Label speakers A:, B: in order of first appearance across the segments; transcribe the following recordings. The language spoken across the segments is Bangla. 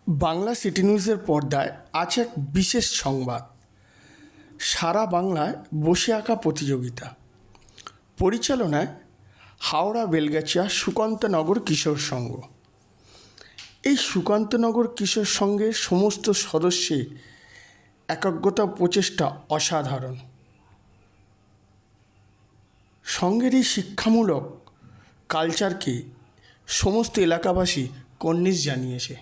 A: বাংলা সিটি নিউজের পর্দায় আছে এক বিশেষ সংবাদ। সারা বাংলায় বসে আঁকা প্রতিযোগিতা, পরিচালনায় হাওড়া বেলগাছিয়া সুকান্তনগর কিশোর সংঘ। এই সুকান্তনগর কিশোর সংঘের সমস্ত সদস্যের একাগ্রতা প্রচেষ্টা অসাধারণ। সংঘের এই শিক্ষামূলক কালচারকে সমস্ত এলাকাবাসী কর্নিশ জানিয়েছে।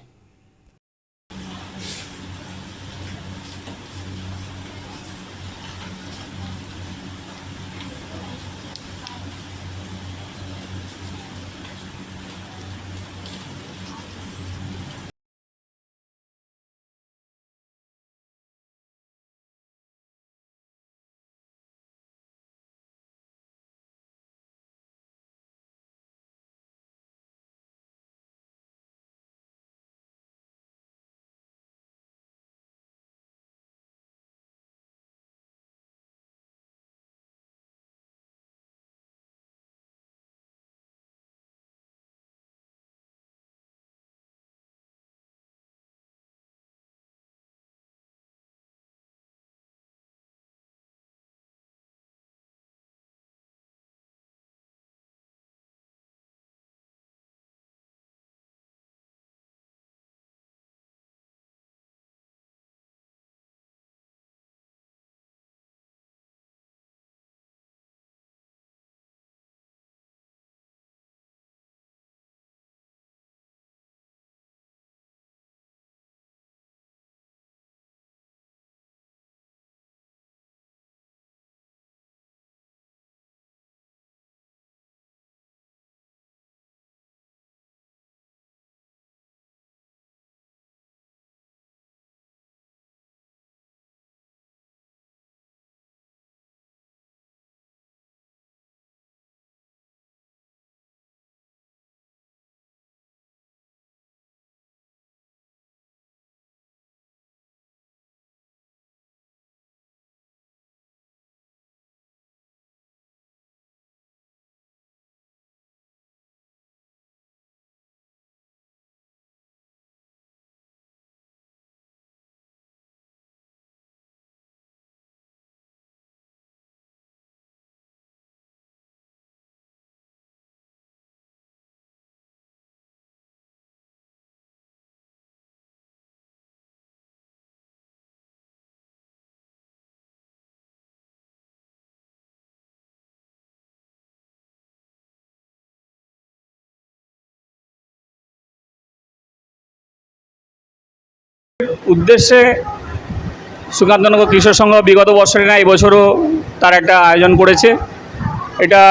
B: উদ্দেশ্যে সুকান্তনগর কিশোর সংঘ বিগত বছরে না এবছরও তার একটা আয়োজন করেছে। এটা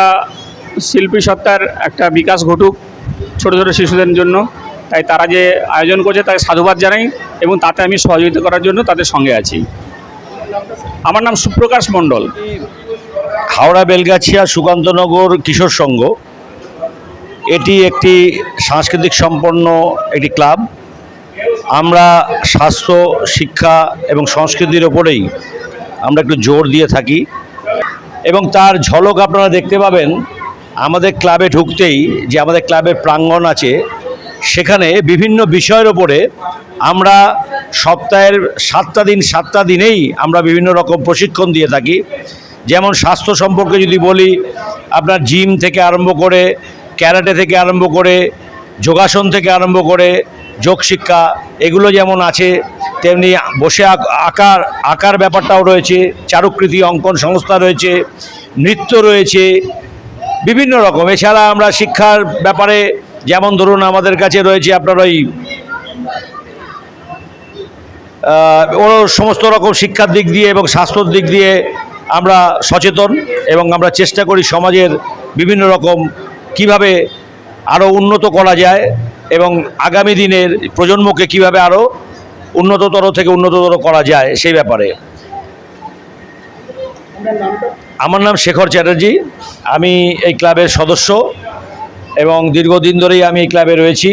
B: শিল্পী সত্তার একটা বিকাশ ঘটুক ছোটো ছোটো শিশুদের জন্য, তাই তারা যে আয়োজন করছে তাকে সাধুবাদ জানাই এবং তাতে আমি সহযোগিতা করার জন্য তাদের সঙ্গে আছি। আমার নাম সুপ্রকাশ মণ্ডল।
C: হাওড়া বেলগাছিয়া সুকান্তনগর কিশোর সংঘ এটি একটি সাংস্কৃতিক সম্পন্ন একটি ক্লাব। আমরা স্বাস্থ্য, শিক্ষা এবং সংস্কৃতির ওপরেই আমরা একটু জোর দিয়ে থাকি এবং তার ঝলক আপনারা দেখতে পাবেন আমাদের ক্লাবে ঢুকতেই। যে আমাদের ক্লাবের প্রাঙ্গণ আছে, সেখানে বিভিন্ন বিষয়ের ওপরে আমরা সপ্তাহের 7টা দিন 7টা দিনেই আমরা বিভিন্ন রকম প্রশিক্ষণ দিয়ে থাকি। যেমন স্বাস্থ্য সম্পর্কে যদি বলি, আপনার জিম থেকে আরম্ভ করে, ক্যারাটে থেকে আরম্ভ করে, যোগাসন থেকে আরম্ভ করে, যোগ শিক্ষা, এগুলো যেমন আছে, তেমনি বসে আঁকার ব্যাপারটাও রয়েছে, চারুকৃতি অঙ্কন সংস্থা রয়েছে, নৃত্য রয়েছে, বিভিন্ন রকম। এছাড়া আমরা শিক্ষার ব্যাপারে যেমন ধরুন আমাদের কাছে রয়েছে আপনার ওর সমস্ত রকম শিক্ষার দিক দিয়ে এবং স্বাস্থ্যর দিক দিয়ে আমরা সচেতন এবং আমরা চেষ্টা করি সমাজের বিভিন্ন রকম কিভাবে আরও উন্নত করা যায় এবং আগামী দিনের প্রজন্মকে কিভাবে আরও উন্নততর থেকে উন্নততর করা যায় সেই ব্যাপারে। আমার নাম শেখর চ্যাটার্জি, আমি এই ক্লাবের সদস্য এবং দীর্ঘদিন ধরেই আমি এই ক্লাবে রয়েছি।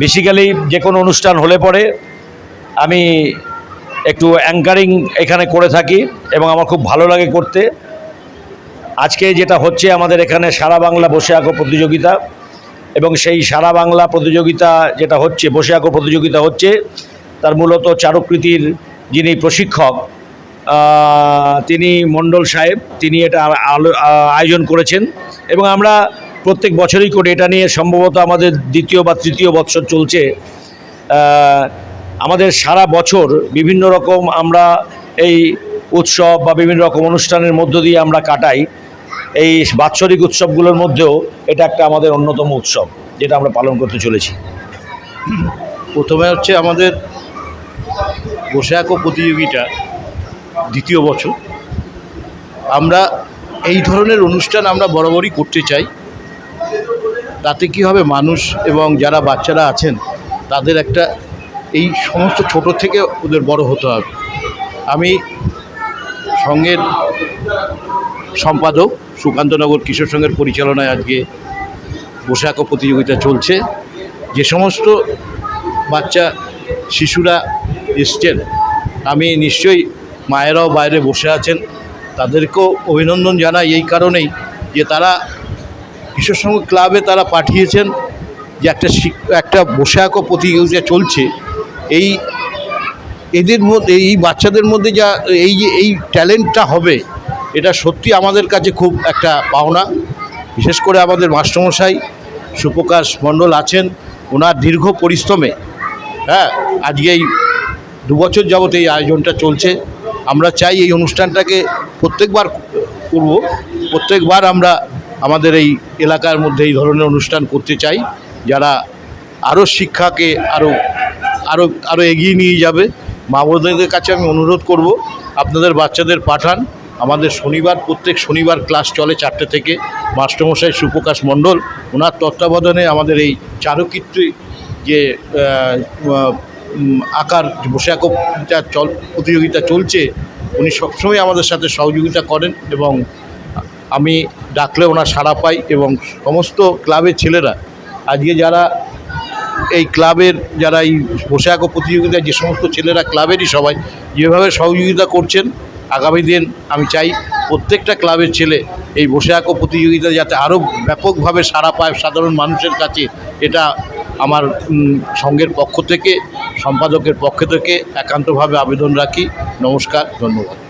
C: বেসিক্যালি যে কোনো অনুষ্ঠান হলে পরে আমি একটু অ্যাঙ্কারিং এখানে করে থাকি এবং আমার খুব ভালো লাগে করতে। আজকে যেটা হচ্ছে আমাদের এখানে সারা বাংলা বসে আঁকো প্রতিযোগিতা, এবং সেই সারা বাংলা প্রতিযোগিতা যেটা হচ্ছে, বসে আঁকো প্রতিযোগিতা হচ্ছে, তার মূলত চারুকৃতির যিনি প্রশিক্ষক তিনি মণ্ডল সাহেব, তিনি এটা আয়োজন করেছেন এবং আমরা প্রত্যেক বছরই করি। এটা নিয়ে সম্ভবত আমাদের দ্বিতীয় বা তৃতীয় বৎসর চলছে। আমাদের সারা বছর বিভিন্ন রকম আমরা এই উৎসব বা বিভিন্ন রকম অনুষ্ঠানের মধ্য দিয়ে আমরা কাটাই। এই বাৎসরিক উৎসবগুলোর মধ্যেও এটা একটা আমাদের অন্যতম উৎসব যেটা আমরা পালন করতে চলেছি।
D: প্রথমে হচ্ছে আমাদের বসে আঁকো প্রতিযোগিতা দ্বিতীয় বছর। আমরা এই ধরনের অনুষ্ঠান আমরা বরাবরই করতে চাই। তাতে কি হবে, মানুষ এবং যারা বাচ্চারা আছেন তাদের একটা এই সমস্ত ছোট থেকে ওদের বড় হতে হবে। আমি সংঘের সম্পাদক সুকান্তনগর কিশোর সংঘের পরিচালনায় আজকে বসে আঁকো প্রতিযোগিতা চলছে। যে সমস্ত বাচ্চা শিশুরা এসছেন, আমি নিশ্চয়ই মায়েরাও বাইরে বসে আছেন, তাদেরকেও অভিনন্দন জানাই এই কারণেই যে তারা কিশোর সংঘ ক্লাবে তারা পাঠিয়েছেন যে একটা বসে আঁকো প্রতিযোগিতা চলছে। এদের মধ্যে, এই বাচ্চাদের মধ্যে যা এই ট্যালেন্টটা হবে, এটা সত্যি আমাদের কাছে খুব একটা পাওনা। বিশেষ করে আমাদের মাস্টারমশাই সুপ্রকাশ মণ্ডল আছেন, ওনার দীর্ঘ পরিশ্রমে আজকে এই 2 বছর যাবত এই আয়োজনটা চলছে। আমরা চাই এই অনুষ্ঠানটাকে প্রত্যেকবার করব, প্রত্যেকবার আমরা আমাদের এই এলাকার মধ্যে এই ধরনের অনুষ্ঠান করতে চাই, যারা আরও শিক্ষাকে আরও এগিয়ে নিয়ে যাবে। মা বোনদের কাছে আমি অনুরোধ করব, আপনাদের বাচ্চাদের পাঠান। আমাদের প্রত্যেক শনিবার ক্লাস চলে 4টে থেকে। মাস্টারমশাই সুপ্রকাশ মণ্ডল, ওনার তত্ত্বাবধানে আমাদের এই চারুকীর্তি যে আঁকার বসে আঁকো প্রতিযোগিতা চলছে, উনি সবসময় আমাদের সাথে সহযোগিতা করেন এবং আমি ডাকলে ওনার সাড়া পাই। এবং সমস্ত ক্লাবের ছেলেরা আজকে যারা এই ক্লাবের যারা এই বসে আঁকো প্রতিযোগিতায় যে সমস্ত ছেলেরা ক্লাবেরই সবাই যেভাবে সহযোগিতা করছেন, আগামী দিন আমি চাই প্রত্যেকটা ক্লাবের ছেলে এই বসে আঁকো প্রতিযোগিতা যাতে আরও ব্যাপকভাবে সাড়া পায় সাধারণ মানুষের কাছে। এটা আমার সংঘের পক্ষ থেকে, সম্পাদকের পক্ষ থেকে একান্তভাবে আবেদন রাখি। নমস্কার, ধন্যবাদ।